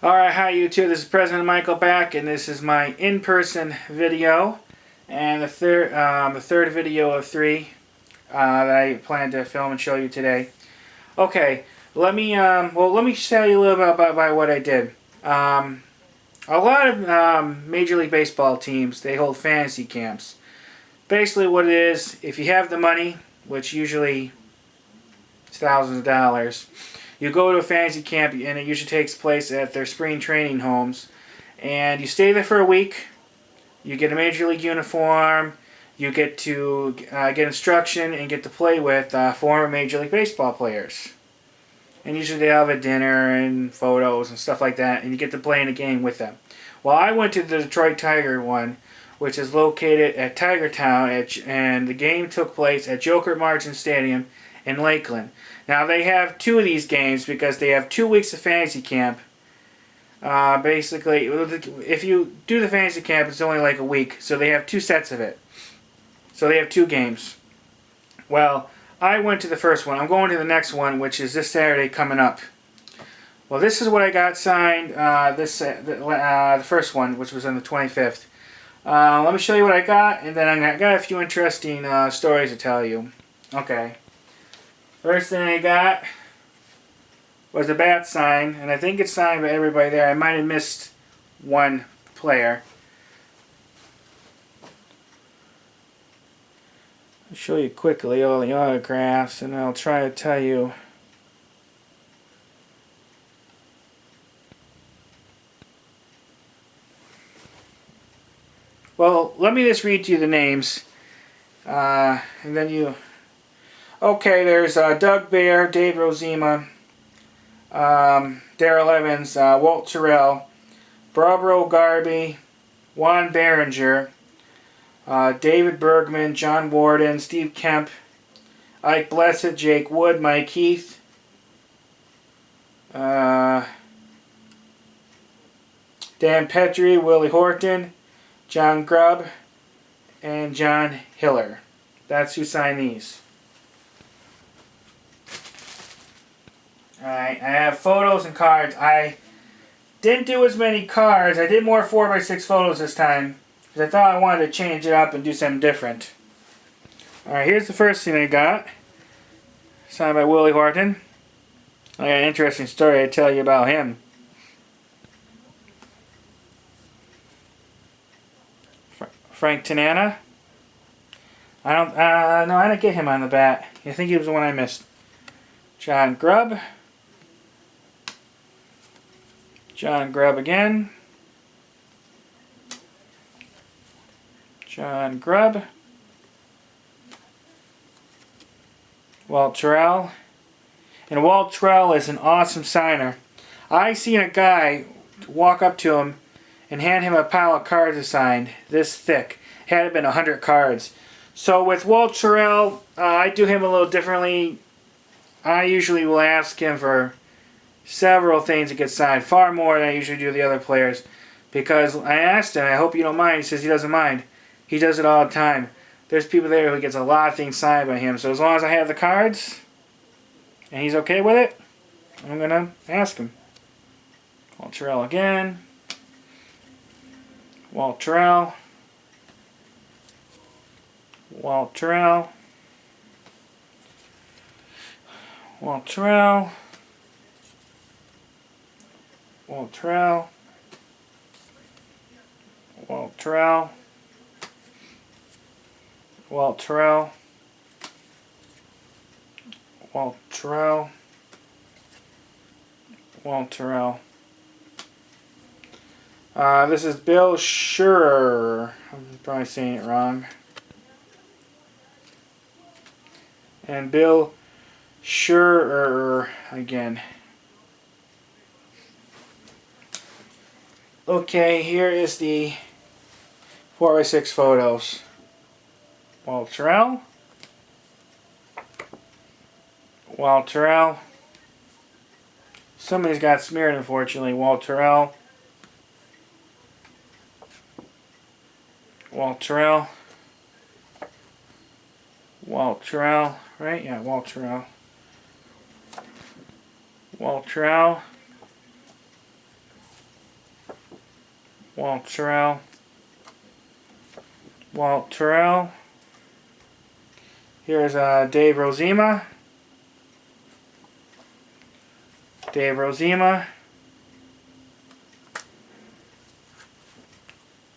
Alright, hi YouTube, this is President Michael back, and this is my in-person video, and the third video of three that I plan to film and show you today. Okay, let me tell you a little bit about what I did. A lot of Major League Baseball teams, they hold fantasy camps. Basically what it is, if you have the money, which usually is thousands of dollars, you go to a fantasy camp, and it usually takes place at their spring training homes. And you stay there for a week. You get a Major League uniform. You get to get instruction and get to play with former Major League Baseball players. And usually they have a dinner and photos and stuff like that. And you get to play in a game with them. Well, I went to the Detroit Tiger one, which is located at Tiger Town. And the game took place at Joker Martin Stadium in Lakeland. Now they have two of these games because they have 2 weeks of fantasy camp. Basically, if you do the fantasy camp, it's only like a week, so they have 2 sets of it. So they have 2 games. Well, I went to the first one. I'm going to the next one, which is this Saturday coming up. Well, this is what I got signed. The first one, which was on the 25th. Let me show you what I got, and then I got a few interesting stories to tell you. Okay. First thing I got was a bat sign, and I think it's signed by everybody there. I might have missed one player. I'll show you quickly all the autographs, and I'll try to tell you. Well, let me just read to you the names, and then you... Okay, there's Doug Bear, Dave Rozema, Darrell Evans, Walt Terrell, Barbaro Garby, Juan Behringer, David Bergman, John Warden, Steve Kemp, Ike Blessed, Jake Wood, Mike Heath, Dan Petrie, Willie Horton, John Grubb, and John Hiller. That's who signed these. Alright, I have photos and cards. I didn't do as many cards. I did more 4x6 photos this time, because I thought I wanted to change it up and do something different. Alright, here's the first thing I got. Signed by Willie Horton. I got an interesting story to tell you about him. Frank Tanana. No, I didn't get him on the bat. I think he was the one I missed. John Grubb. John Grubb again. John Grubb. Walt Terrell. And Walt Terrell is an awesome signer. I seen a guy walk up to him and hand him a pile of cards to sign, this thick. Had it been 100 cards. So with Walt Terrell, I do him a little differently. I usually will ask him for several things to get signed, far more than I usually do the other players, because I asked him, I hope you don't mind. He says he doesn't mind. He does it all the time. There's people there who gets a lot of things signed by him, so as long as I have the cards and he's okay with it, I'm going to ask him. Walt Terrell again. Walt Terrell. Walt Terrell. Walt Terrell. Walt Terrell. Walt Terrell. Walt Terrell. Walt Terrell. Walt Terrell. This is Bill Schurer. I'm probably saying it wrong. And Bill Schurer again. Okay, here is the 4x6 photos. Walt Terrell. Walt Terrell. Somebody's got smeared, unfortunately. Walt Terrell. Walt Terrell. Walt Terrell. Right? Yeah, Walt Terrell. Walt Terrell. Walt Terrell. Walt Terrell. Here's Dave Rosema. Dave Rosema.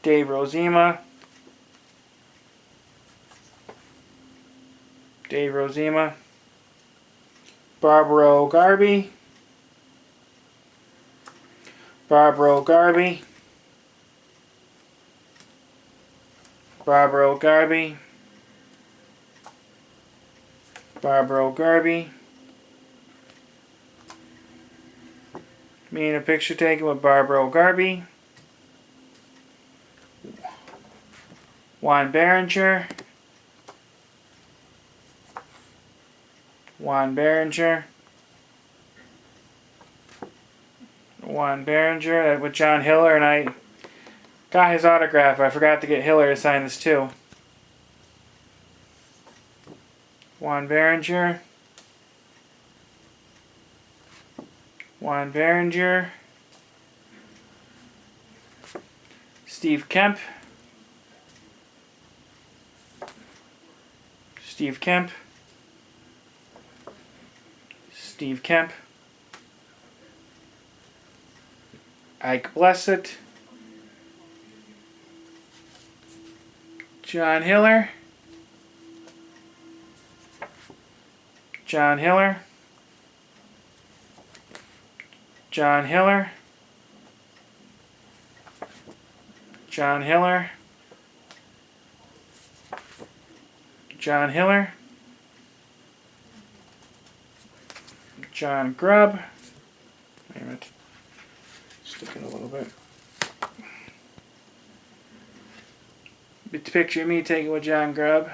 Dave Rosema. Dave Rosema. Barbara Garby. Barbara Garby. Barbara Garby. Barbara Garby. Me in a picture taken with Barbara Garby. Juan Berenger. Juan Berenger. Juan Berenger with John Hiller, and I got his autograph. I forgot to get Hiller to sign this too. Juan Berenger. Juan Berenger. Steve Kemp. Steve Kemp. Steve Kemp. Ike Blessett. John Hiller. John Hiller. John Hiller. John Hiller. John Hiller. John Grubb. Wait a minute. Stick it a little bit. Picture me taking with John Grubb.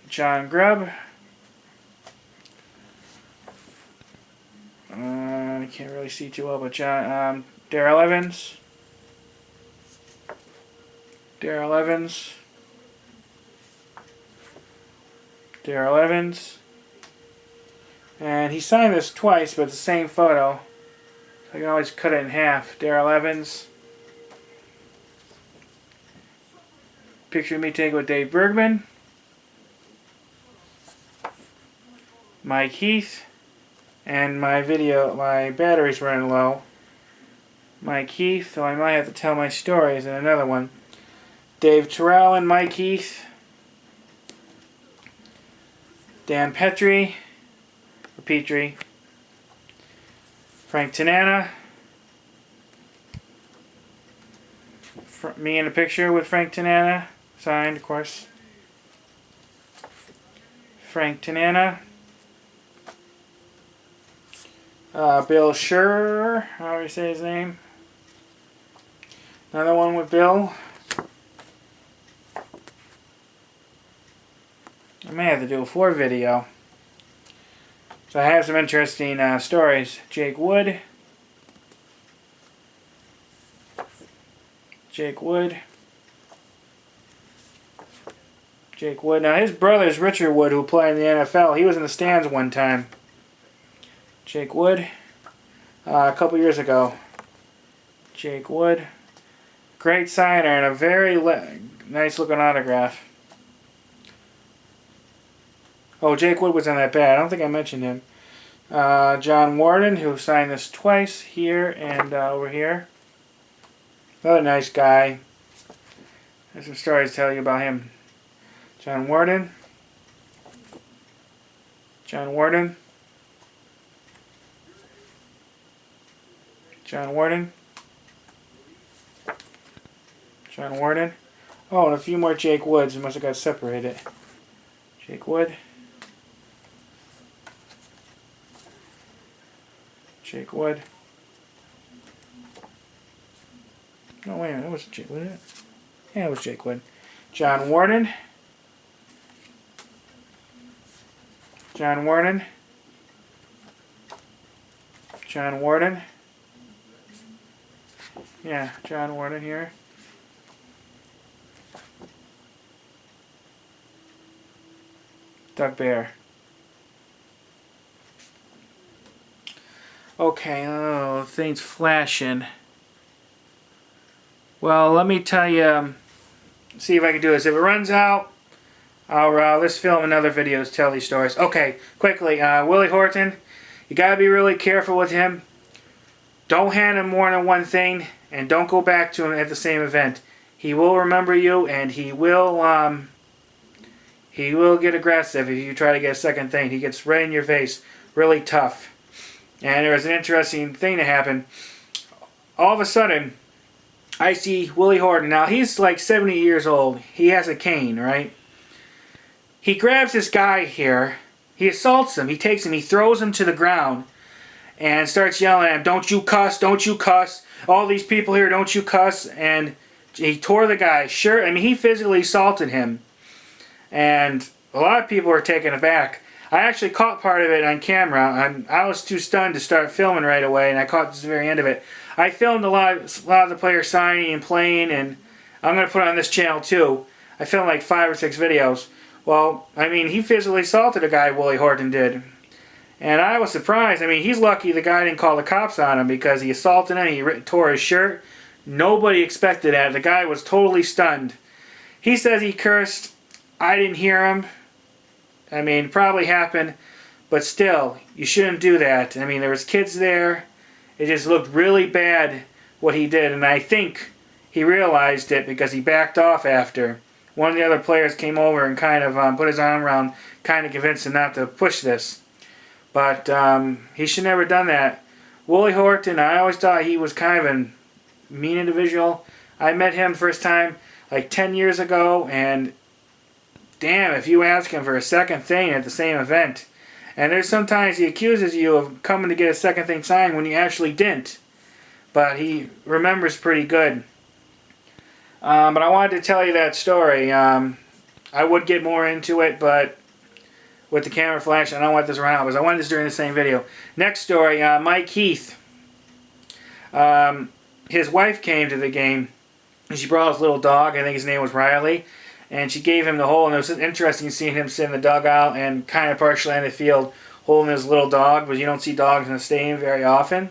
John Grubb. I can't really see too well, but Darrell Evans. Darrell Evans. Darrell Evans. And he signed this twice, but it's the same photo. So I can always cut it in half. Darrell Evans. Picture of me taken with Dave Bergman. Mike Heath. And my battery's running low. Mike Heath, so I might have to tell my stories in another one. Dave Terrell and Mike Heath. Dan Petrie. Or Petrie. Frank Tanana. Me in a picture with Frank Tanana. Signed, of course. Frank Tanana. Bill Scherr, how do you say his name? Another one with Bill. I may have to do a 4 video. So I have some interesting stories. Jake Wood. Jake Wood. Jake Wood. Now his brother's Richard Wood, who played in the NFL. He was in the stands one time. Jake Wood, a couple years ago. Jake Wood, great signer and a very nice looking autograph. Oh, Jake Wood wasn't that bad. I don't think I mentioned him. John Warden, who signed this twice, here and over here. Another nice guy. There's some stories to tell you about him. John Warden. John Warden. John Warden. John Warden. Oh, and a few more Jake Woods. Must have got separated. Jake Wood. Jake Wood. No, wait a minute. That wasn't Jake Wood, was it? Yeah, it was Jake Wood. John Warden. John Warden. John Warden. Yeah, John Warden here. Doug Bear. Okay, oh, the thing's flashing. Well, let me tell you, see if I can do this. If it runs out, I'll let's film another video to tell these stories. Okay, quickly, Willie Horton, you gotta be really careful with him. Don't hand him more than one thing, and don't go back to him at the same event. He will remember you, and he will get aggressive if you try to get a second thing. He gets right in your face, really tough. And there was an interesting thing that happened. All of a sudden, I see Willie Horton. Now, he's like 70 years old. He has a cane, right? He grabs this guy here. He assaults him. He takes him. He throws him to the ground and starts yelling at him, "Don't you cuss, don't you cuss. All these people here, don't you cuss." And he tore the guy's shirt. I mean, he physically assaulted him. And a lot of people were taken aback. I actually caught part of it on camera. I was too stunned to start filming right away, and I caught the very end of it. I filmed a lot of the players signing and playing, and I'm going to put it on this channel too. I filmed like 5 or 6 videos. Well, I mean, he physically assaulted a guy, Willie Horton did. And I was surprised. I mean, he's lucky the guy didn't call the cops on him because he assaulted him, he tore his shirt. Nobody expected that. The guy was totally stunned. He says he cursed. I didn't hear him. I mean, it probably happened, but still, you shouldn't do that. I mean, there was kids there. It just looked really bad what he did, and I think he realized it because he backed off after. One of the other players came over and kind of put his arm around, kind of convinced him not to push this. But he should never have done that. Willie Horton, I always thought he was kind of a mean individual. I met him first time like 10 years ago, and damn, if you ask him for a second thing at the same event. And there's sometimes he accuses you of coming to get a second thing signed when you actually didn't. But he remembers pretty good. But I wanted to tell you that story. I would get more into it, but with the camera flash, I don't want this around because I wanted this during the same video. Next story, Mike Heath. His wife came to the game, and she brought his little dog. I think his name was Riley. And she gave him the hole, and it was interesting seeing him sit in the dugout and kind of partially in the field holding his little dog, because you don't see dogs in the stadium very often.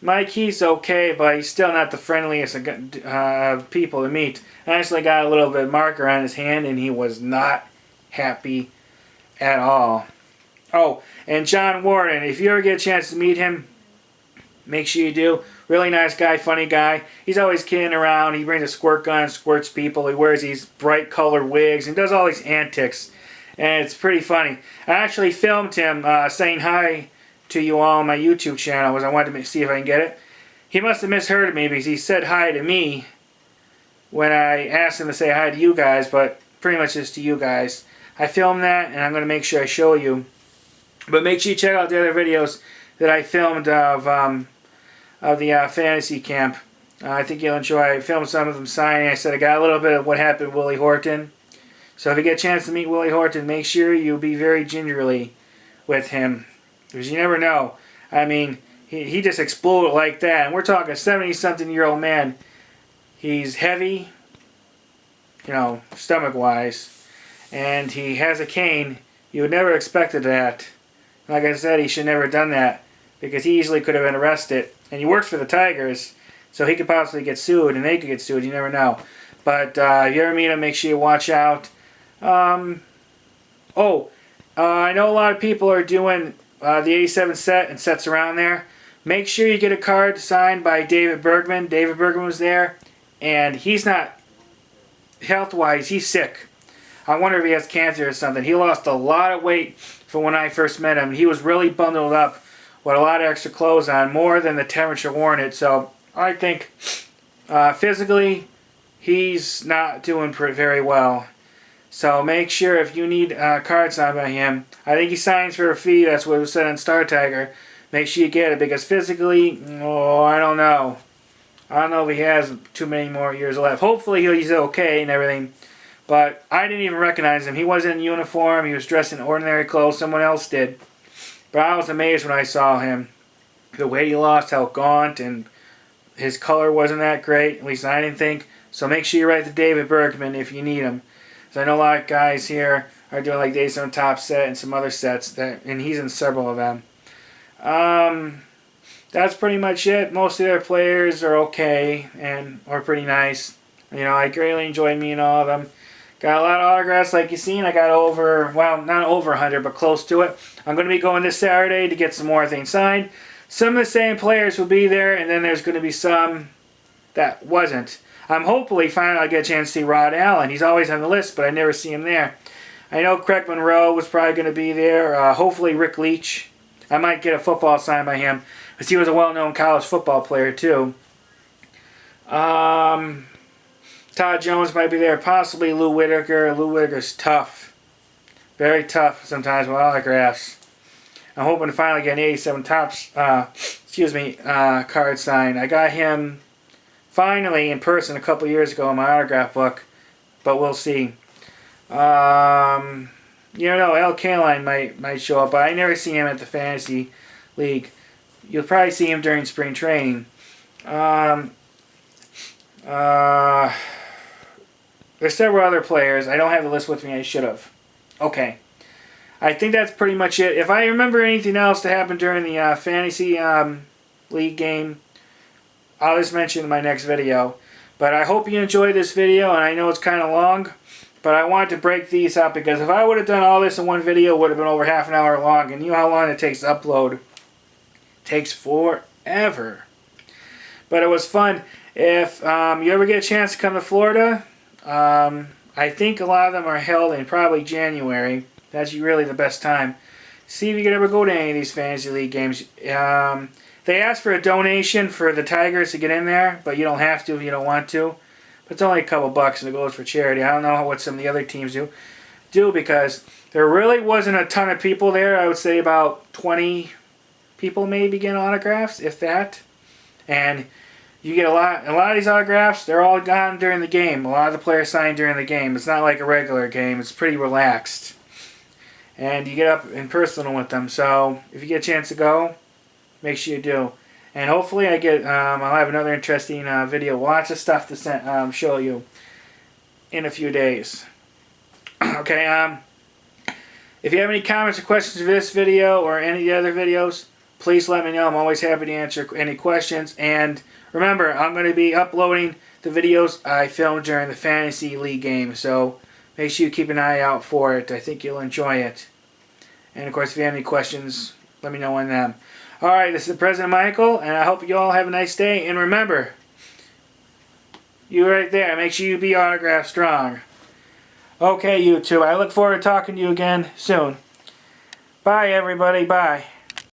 Mike Heath's okay, but he's still not the friendliest of people to meet. I actually got a little bit of marker on his hand, and he was not happy at all. Oh, and John Warden, if you ever get a chance to meet him, make sure you do. Really nice guy, funny guy. He's always kidding around. He brings a squirt gun, squirts people. He wears these bright colored wigs and does all these antics. And it's pretty funny. I actually filmed him saying hi to you all on my YouTube channel because I wanted to see if I can get it. He must have misheard me because he said hi to me when I asked him to say hi to you guys, but pretty much just to you guys. I filmed that, and I'm going to make sure I show you. But make sure you check out the other videos that I filmed of the fantasy camp. I think you'll enjoy. I filmed some of them signing. I said I got a little bit of what happened with Willie Horton. So if you get a chance to meet Willie Horton, make sure you be very gingerly with him. Because you never know. I mean, he just exploded like that. And we're talking a 70-something-year-old man. He's heavy, you know, stomach-wise. And he has a cane. You would never expected that. Like I said, he should never have done that. Because he easily could have been arrested. And he works for the Tigers. So he could possibly get sued. And they could get sued. You never know. But if you ever meet him, make sure you watch out. I know a lot of people are doing the 87 set and sets around there. Make sure you get a card signed by David Bergman. David Bergman was there. And he's not, health-wise, he's sick. I wonder if he has cancer or something. He lost a lot of weight from when I first met him. He was really bundled up with a lot of extra clothes on, more than the temperature warranted. So I think physically he's not doing very well. So make sure if you need a card signed by him, I think he signs for a fee. That's what was said on Star Tiger. Make sure you get it, because physically, I don't know. I don't know if he has too many more years left. Hopefully he's okay and everything. But I didn't even recognize him. He wasn't in uniform. He was dressed in ordinary clothes. Someone else did. But I was amazed when I saw him. The weight he lost, how gaunt, and his color wasn't that great. At least I didn't think. So make sure you write to David Bergman if you need him. Because I know a lot of guys here are doing like Days on Top set and some other sets, and he's in several of them. That's pretty much it. Most of their players are okay and are pretty nice. You know, I greatly enjoyed meeting all of them. Got a lot of autographs like you've seen. I got over, well, not over 100, but close to it. I'm going to be going this Saturday to get some more things signed. Some of the same players will be there, and then there's going to be some that wasn't. I'm hopefully finally I'll get a chance to see Rod Allen. He's always on the list, but I never see him there. I know Craig Monroe was probably going to be there. Hopefully Rick Leach. I might get a football signed by him, because he was a well-known college football player too. Todd Jones might be there. Possibly Lou Whitaker. Lou Whitaker's tough. Very tough sometimes with autographs. I'm hoping to finally get an 87 Topps card signed. I got him finally in person a couple years ago in my autograph book, but we'll see. You know, Al Kaline might show up, but I never see him at the Fantasy League. You'll probably see him during spring training. There's several other players. I don't have the list with me. I should have. Okay. I think that's pretty much it. If I remember anything else to happen during the Fantasy League game, I'll just mention in my next video. But I hope you enjoyed this video, and I know it's kind of long, but I wanted to break these up because if I would have done all this in one video, it would have been over half an hour long, and you know how long it takes to upload. It takes forever. But it was fun. If you ever get a chance to come to Florida, I think a lot of them are held in probably January. That's really the best time. See if you can ever go to any of these Fantasy League games. They ask for a donation for the Tigers to get in there, but you don't have to if you don't want to. But it's only a couple bucks and it goes for charity. I don't know what some of the other teams do because there really wasn't a ton of people there. I would say about 20 people maybe getting autographs, if that. And you get a lot of these autographs, they're all gone during the game. A lot of the players signed during the game. It's not like a regular game. It's pretty relaxed. And you get up in person with them. So if you get a chance to go, make sure you do. And hopefully I'll have another interesting video. Lots of stuff to show you in a few days. Okay, if you have any comments or questions for this video or any of the other videos, please let me know. I'm always happy to answer any questions. And remember, I'm going to be uploading the videos I filmed during the Fantasy League game. So make sure you keep an eye out for it. I think you'll enjoy it. And of course, if you have any questions, let me know on them. Alright, this is President Michael, and I hope you all have a nice day. And remember, you right there, make sure you be autograph strong. Okay, YouTube, I look forward to talking to you again soon. Bye, everybody. Bye.